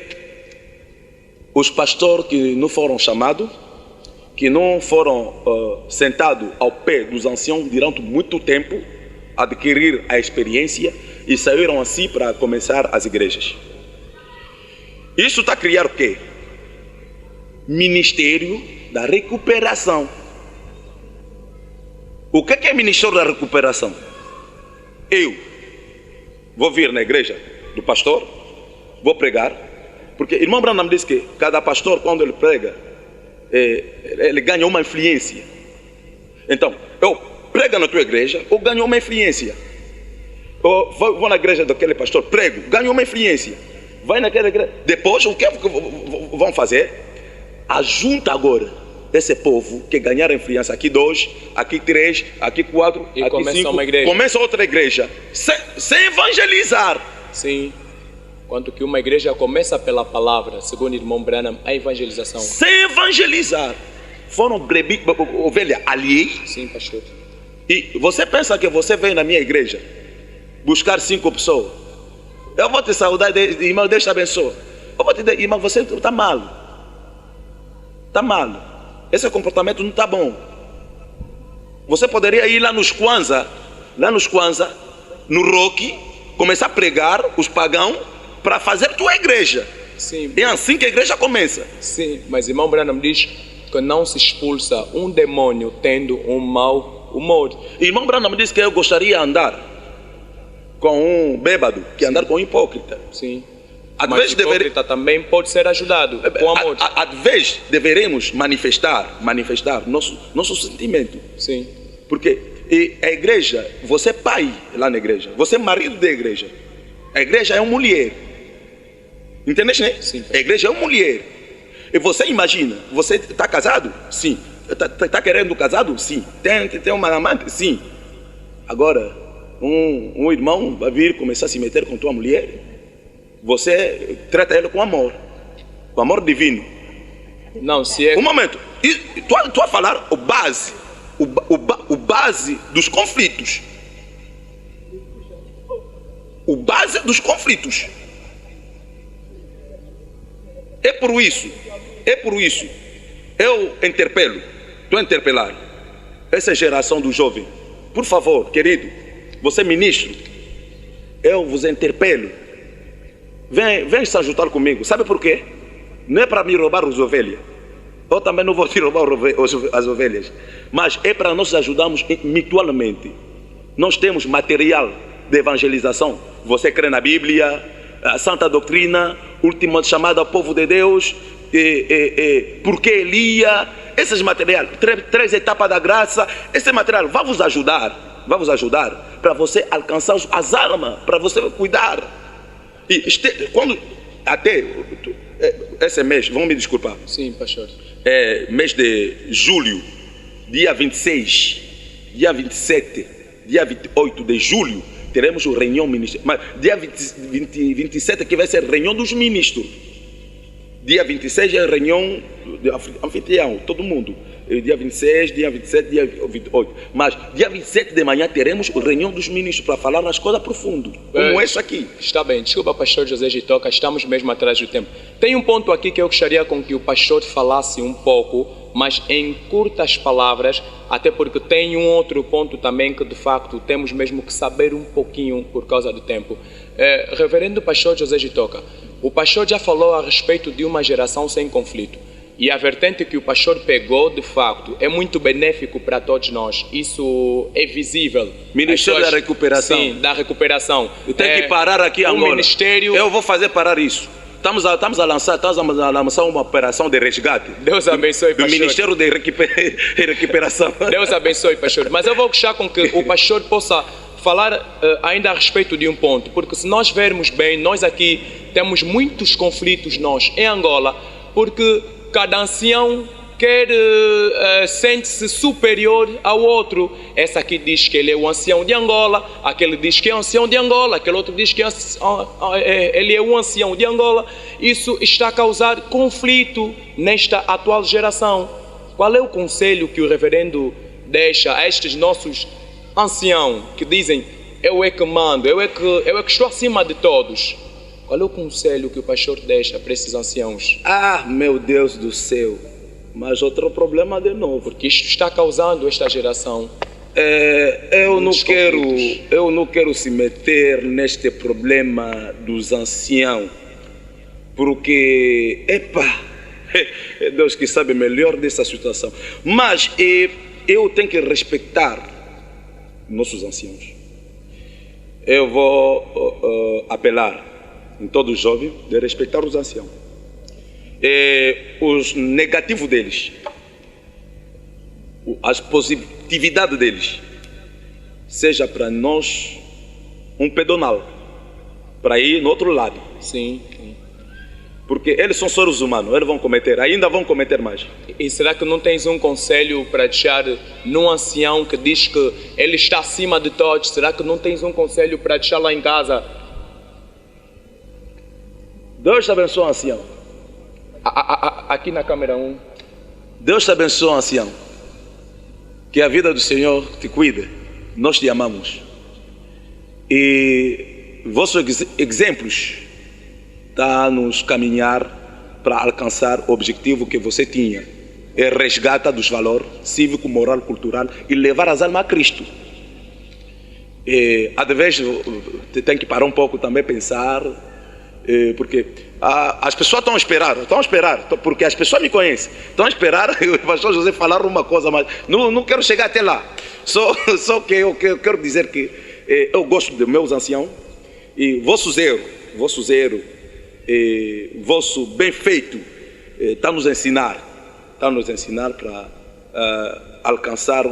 os pastores que não foram chamados, que não foram sentados ao pé dos anciãos durante muito tempo, adquirir a experiência e saíram assim para começar as igrejas. Isso está a criar o quê? Ministério da recuperação. O que é Ministério da Recuperação? Eu vou vir na igreja do pastor, vou pregar, porque irmão Branham diz que cada pastor, quando ele prega, ele ganha uma influência. Então, eu prego na tua igreja, eu ganho uma influência. Eu vou na igreja daquele pastor, prego, ganho uma influência. Vai naquela igreja. Depois, o que vão fazer? Ajunta agora desse povo que ganharam influência. Aqui 2, aqui 3, aqui 4, e aqui 5. Uma igreja. Começa outra igreja. Sem evangelizar. Sim. Quanto que uma igreja começa pela palavra, segundo o irmão Branham, a evangelização. Sem evangelizar. Foram ovelha alheia. Sim, pastor. E você pensa que você vem na minha igreja buscar 5 pessoas. Eu vou te saudar, irmão, Deus te abençoe. Eu vou te dizer, irmão, você está mal. Está mal. Esse comportamento não está bom. Você poderia ir lá nos Kwanzaa, no Rock, começar a pregar os pagãos para fazer tua igreja. Sim. É assim que a igreja começa. Sim, mas irmão Branham diz que não se expulsa um demônio tendo um mau humor. Irmão Branham diz que eu gostaria de andar com um bêbado que andar com um hipócrita. Sim. Mas o hipócrita também pode ser ajudado com amor. Às vezes deveremos manifestar nosso sentimento. Sim. Porque a igreja, você é pai lá na igreja, você é marido da igreja. A igreja é uma mulher. Entendeste, né? Sim. A igreja é uma mulher. E você imagina, você está casado? Sim. Está querendo casado? Sim. Tem uma amante? Sim. Agora, um irmão vai vir começar a se meter com tua mulher. Você trata ele com amor divino. Não, se é... Um momento. Tu a falar o base dos conflitos. O base dos conflitos. É por isso, eu interpelo, estou a interpelar essa geração do jovem. Por favor, querido, você ministro, eu vos interpelo. Vem se ajudar comigo. Sabe por quê? Não é para me roubar as ovelhas. Eu também não vou te roubar as ovelhas. Mas é para nós ajudarmos mutuamente. Nós temos material de evangelização. Você crê na Bíblia, a Santa Doutrina, última chamada ao povo de Deus, por que Elia, esses materiais, 3 etapas da graça, esse material vai vos ajudar para você alcançar as almas, para você cuidar. E quando até esse mês, vão me desculpar. Sim, pastor. Mês de julho, dia 26, dia 27, dia 28 de julho, teremos o reunião ministerial. Mas dia 27 que vai ser reunião dos ministros. Dia 26 é reunião de anfitrião, todo mundo. Dia 26, dia 27, dia 28. Mas dia 27 de manhã teremos a reunião dos ministros para falar as coisas profundas, como essa aqui. Está bem, desculpa, pastor José Gitoca, estamos mesmo atrás do tempo. Tem um ponto aqui que eu gostaria com que o pastor falasse um pouco, mas em curtas palavras, até porque tem um outro ponto também que de facto temos mesmo que saber um pouquinho por causa do tempo. Reverendo pastor José Gitoca, o pastor já falou a respeito de uma geração sem conflito. E a vertente que o pastor pegou, de facto, é muito benéfico para todos nós. Isso é visível. Ministério da recuperação. Sim, da recuperação. Eu tenho que parar aqui agora. Ministério... Eu vou fazer parar isso. Estamos a lançar uma operação de resgate. Deus abençoe, pastor. Do Ministério de Recuperação. Deus abençoe, pastor. Mas eu vou deixar com que o pastor possa falar ainda a respeito de um ponto. Porque se nós vermos bem, nós aqui temos muitos conflitos, nós, em Angola, porque cada ancião sente-se superior ao outro. Essa aqui diz que ele é o ancião de Angola, aquele diz que é o ancião de Angola, aquele outro diz que ele é o ancião de Angola. Isso está a causar conflito nesta atual geração. Qual é o conselho que o reverendo deixa a estes nossos anciãos que dizem: eu é que mando, eu é que estou acima de todos? Qual é o conselho que o pastor deixa para esses anciãos? Ah, meu Deus do céu! Mas outro problema de novo. Porque isto está causando esta geração. Eu não quero se meter neste problema dos anciãos, porque, é Deus que sabe melhor dessa situação. Mas eu tenho que respeitar nossos anciãos. Eu vou apelar em todo jovem de respeitar os anciãos. Os negativos deles, as positividades deles, seja para nós um pedonal para ir no outro lado. Sim. Porque eles são seres humanos, eles vão cometer, ainda vão cometer mais. E será que não tens um conselho para deixar num ancião que diz que ele está acima de todos? Será que não tens um conselho para deixar lá em casa? Deus te abençoe, ancião. Aqui na câmera 1. Deus te abençoe, ancião. Que a vida do Senhor te cuide. Nós te amamos. E vossos exemplos estão a nos caminhar para alcançar o objetivo que você tinha. É resgata dos valores cívico, moral, cultural e levar as almas a Cristo. E, às vezes, tem que parar um pouco também, pensar. Porque as pessoas estão a esperar, porque as pessoas me conhecem, estão a esperar o pastor José falar uma coisa, mas não quero chegar até lá. Só que eu quero dizer que eu gosto dos meus anciãos e vosso zelo, vosso bem feito está nos ensinar para alcançar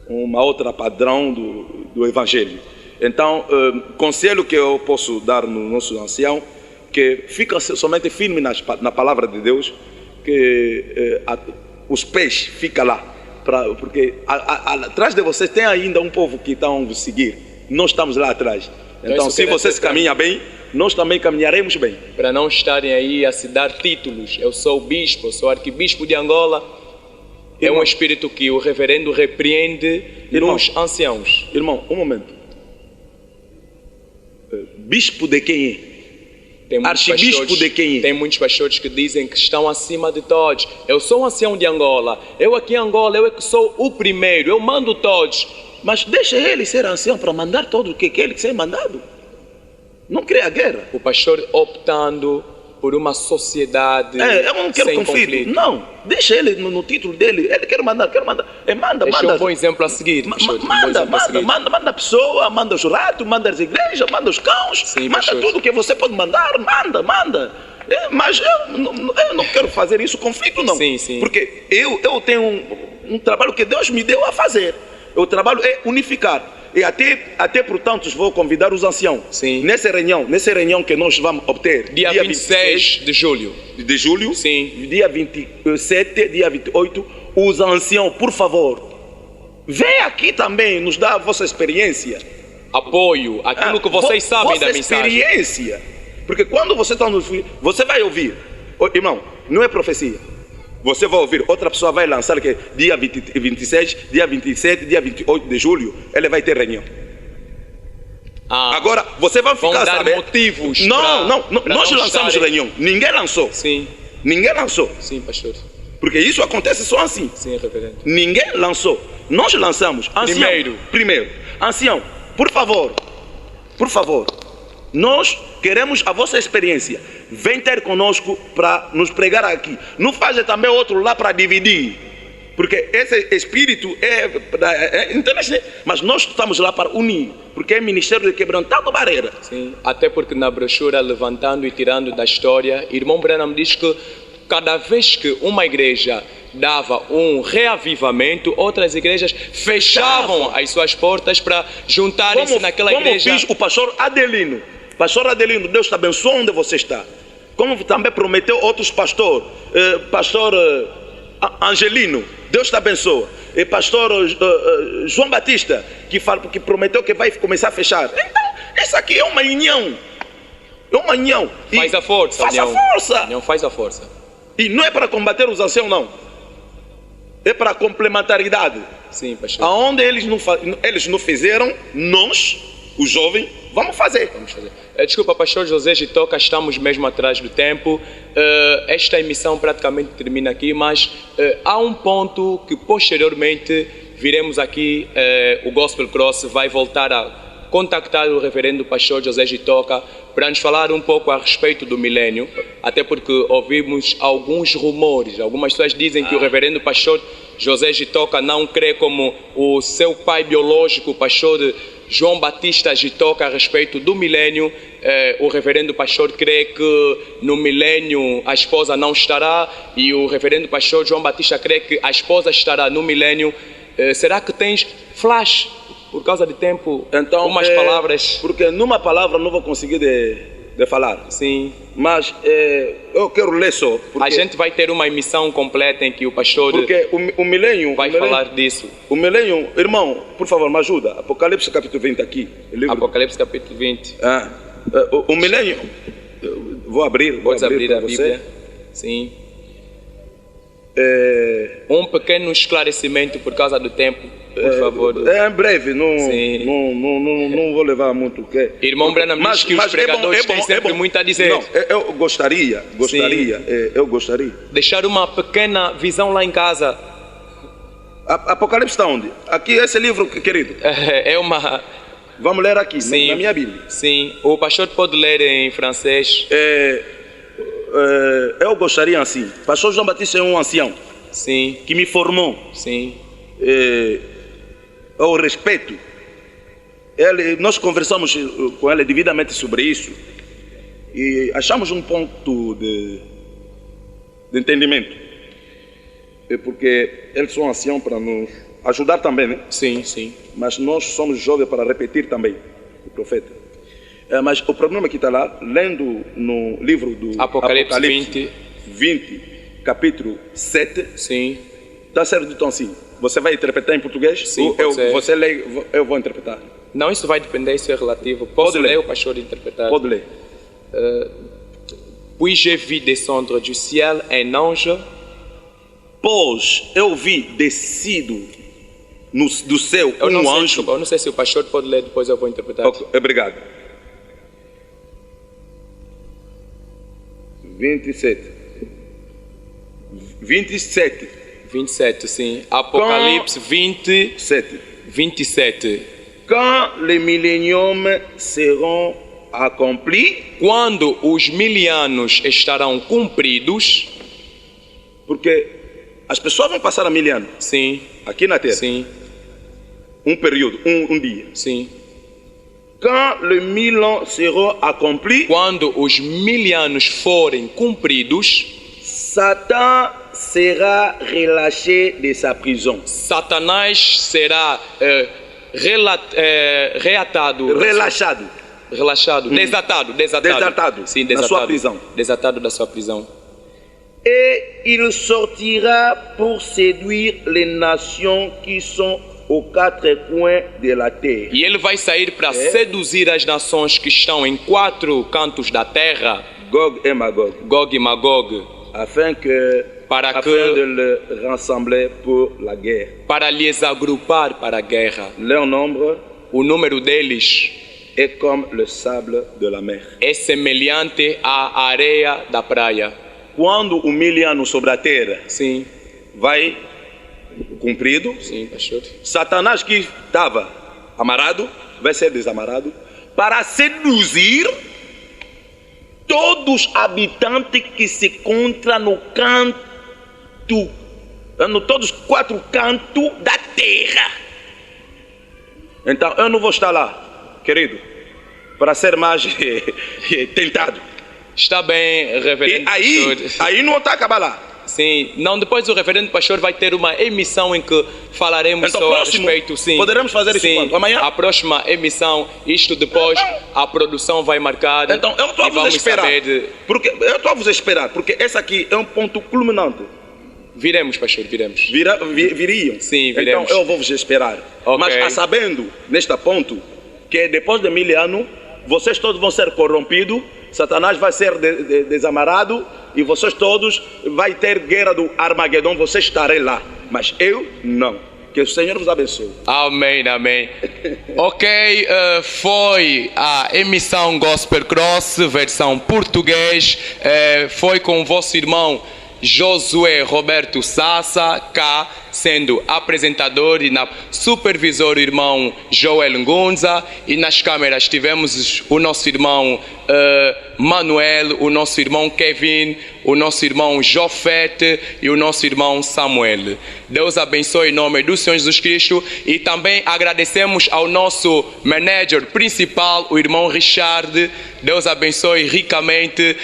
uma outra padrão do Evangelho. Então, conselho que eu posso dar no nosso ancião, que fica somente firme na palavra de Deus, que os pés ficam lá, porque atrás de vocês tem ainda um povo que estão a seguir, nós estamos lá atrás. Então, se vocês caminham bem, nós também caminharemos bem. Para não estarem aí a se dar títulos, eu sou bispo, eu sou arquebispo de Angola, é um espírito que o reverendo repreende nos anciãos. Irmão, um momento. Bispo de quem é? Arcebispo de quem é? Tem muitos pastores que dizem que estão acima de todos. Eu sou um ancião de Angola. Eu aqui em Angola, eu é que sou o primeiro. Eu mando todos. Mas deixa ele ser ancião para mandar todos, que ele que ser mandado. Não cria guerra. O pastor optando por uma sociedade eu não quero sem conflito. Não, deixa ele no título dele. Ele quer mandar. Manda. Deixa um bom exemplo a seguir. Manda a pessoa, manda os ratos, manda as igrejas, manda os cãos. Sim, manda pastor. tudo que você pode mandar. Manda. Mas eu não quero fazer isso conflito, não. Sim. Porque eu tenho um trabalho que Deus me deu a fazer. O trabalho é unificar. E até portanto vou convidar os anciãos. Sim. Nessa reunião que nós vamos obter dia 26 de julho. De julho? Sim. Dia 27, dia 28, os anciãos, por favor, vem aqui também nos dar a vossa experiência. Apoio, aquilo que vocês sabem da mensagem. Experiência. Porque quando você está no filho, você vai ouvir. Irmão, não é profecia. Você vai ouvir, outra pessoa vai lançar que dia 26, dia 27, dia 28 de julho, ele vai ter reunião. Agora, você vai ficar sabendo. Motivos Não, nós lançamos reunião. Ninguém lançou. Sim. Ninguém lançou. Sim, pastor. Porque isso acontece só assim. Sim, reverendo. Ninguém lançou. Nós lançamos. Ancião, primeiro. Ancião, por favor. Nós queremos a vossa experiência. Vem ter conosco para nos pregar aqui. Não faz também outro lá para dividir. Porque esse espírito é internacional. Mas nós estamos lá para unir. Porque é ministério de quebrantando barreira. Sim, até porque na brochura Levantando e Tirando da História, irmão Branham diz que cada vez que uma igreja dava um reavivamento, outras igrejas fechavam as suas portas para juntarem-se naquela igreja. Como fiz o pastor Adelino. Pastor Adelino, Deus te abençoe onde você está. como também prometeu outros pastores, pastor Angelino, Deus te abençoa, e pastor João Batista, que prometeu que vai começar a fechar. Então, isso aqui é uma união. É uma união. Faz a força. Faz a força. União faz a força. E não é para combater os anciãos, não. É para complementaridade. Sim, pastor. Aonde eles não fizeram, nós, os jovens, vamos fazer. Desculpa, pastor José Gitoca, estamos mesmo atrás do tempo. Esta emissão praticamente termina aqui, mas há um ponto que posteriormente viremos aqui, o Gospel Cross vai voltar a contactar o reverendo pastor José Gitoca para nos falar um pouco a respeito do milênio, até porque ouvimos alguns rumores, algumas pessoas dizem que o reverendo pastor José Gitoca não crê como o seu pai biológico, o pastor João Batista Gitoca, a respeito do milênio. O reverendo pastor crê que no milênio a esposa não estará, e o reverendo pastor João Batista crê que a esposa estará no milênio. Será que tens flash? Por causa de tempo, então, umas palavras. Porque numa palavra não vou conseguir de falar. Sim. Mas eu quero ler só. A gente vai ter uma emissão completa em que o pastor porque o milênio vai falar disso. O milênio, irmão, por favor, me ajuda. Apocalipse capítulo 20 aqui. Apocalipse capítulo 20. O milênio, vou abrir. Podes abrir a Bíblia. Sim. Um pequeno esclarecimento por causa do tempo, por favor. É breve, não vou levar muito. Irmão Branham diz que os pregadores têm sempre muito a dizer. Não, eu gostaria. Deixar uma pequena visão lá em casa. Apocalipse está onde? Aqui, esse livro, querido. É uma... Vamos ler aqui, sim, na minha Bíblia. Sim, o pastor pode ler em francês. Eu gostaria assim. Pastor João Batista é um ancião. Sim. Que me formou. Sim. Eu respeito. Nós conversamos com ele devidamente sobre isso e achamos um ponto de entendimento. Porque eles são anciãos para nos ajudar também, né? Sim, sim. Mas nós somos jovens para repetir também o profeta. Mas o problema que está lá, lendo no livro do Apocalipse 20, capítulo 7, sim. Está certo dito assim. Você vai interpretar em português? Sim, você lê, eu vou interpretar. Não, isso vai depender, isso é relativo. Posso ler o pastor interpretar? Pode ler. Puis j'ai vu descendre du ciel un ange. Pois eu vi descido do céu anjo. Eu não sei se o pastor pode ler, depois eu vou interpretar. Okay, obrigado. 27, sim. Apocalipse 27. Quand les milléniums seront accomplis, quando os 1000 anos estarão cumpridos, porque as pessoas vão passar a 1000 anos. Sim. Aqui na Terra. Sim. Um período, um dia. Sim. Quand les 1000 ans seront accomplis, quando os 1000 anos forem cumpridos, Satan será relâché de sa prison. Satanás será desatado. Sim, desatado. Da sua prisão. Desatado da sua prisão. Et il sortira pour séduire les nations qui sont aux quatre coins de la terre. E ele vai sair para seduzir as nações que estão em 4 cantos da terra. Gog e Magog. Gog e Magog. Afin de le rassembler pour la guerre. Para lhes agrupar para a guerra. Leur nombre, o número deles, é como le sable de la mer. É semelhante à areia da praia. Quando o 1000 anos sobre a terra, sim, vai cumprido, sim, pastor. Satanás que estava amarrado vai ser desamarrado para seduzir todos os habitantes que se encontram no canto, todos os 4 cantos da terra. Então eu não vou estar lá, querido, para ser mais tentado. Está bem, reverendo. E aí não está acabando lá. Sim, não, depois o reverendo pastor vai ter uma emissão em que falaremos Então, só a próximo, respeito, sim. poderemos fazer isso sim, quando? Amanhã? A próxima emissão, isto depois a produção vai marcar. Então, eu estou a e vos vamos esperar. saber. Porque eu estou a vos esperar, porque esse aqui é um ponto culminante. Viremos, pastor, viremos. Viriam. Sim, viremos. Então eu vou vos esperar. Ok. Mas sabendo, neste ponto, que depois de 1000 anos, vocês todos vão ser corrompidos, Satanás vai ser desamarado e vocês todos vai ter guerra do Armagedon, vocês estarem lá. Mas eu não. Que o Senhor vos abençoe. Amém, amém. Ok, foi a emissão Gospel Cross, versão português. Foi com o vosso irmão Josué Roberto Sassa, cá, sendo apresentador, e na supervisor o irmão Joel Ngunza, e nas câmeras tivemos o nosso irmão Manuel, o nosso irmão Kevin, o nosso irmão Jofete e o nosso irmão Samuel. Deus abençoe em nome do Senhor Jesus Cristo, e também agradecemos ao nosso manager principal, o irmão Richard. Deus abençoe ricamente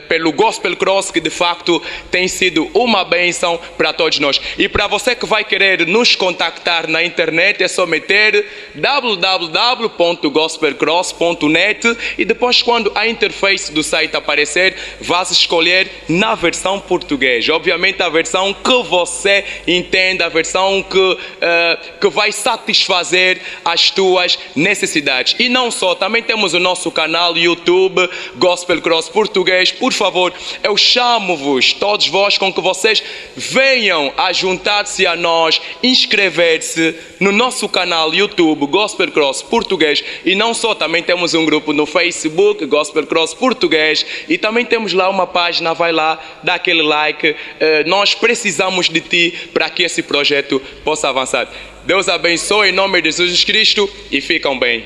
pelo Gospel Cross, que de facto tem sido uma bênção para todos nós. E para você que vai querer nos contactar na internet, é só meter www.gospelcross.net e depois, quando a interface do site aparecer, vas escolher na versão portuguesa. Obviamente a versão que você entende, a versão que vai satisfazer as tuas necessidades. E não só, também temos o nosso canal YouTube Gospel Cross Português. Por favor, eu chamo-vos, todos vós, com que vocês venham a juntar-se a nós, inscrever-se no nosso canal YouTube Gospel Cross Português. E não só, também temos um grupo no Facebook Gospel Cross Português, e também temos lá uma página. Vai lá, dá aquele like. Nós precisamos de ti para que esse projeto possa avançar. Deus abençoe em nome de Jesus Cristo e ficam bem.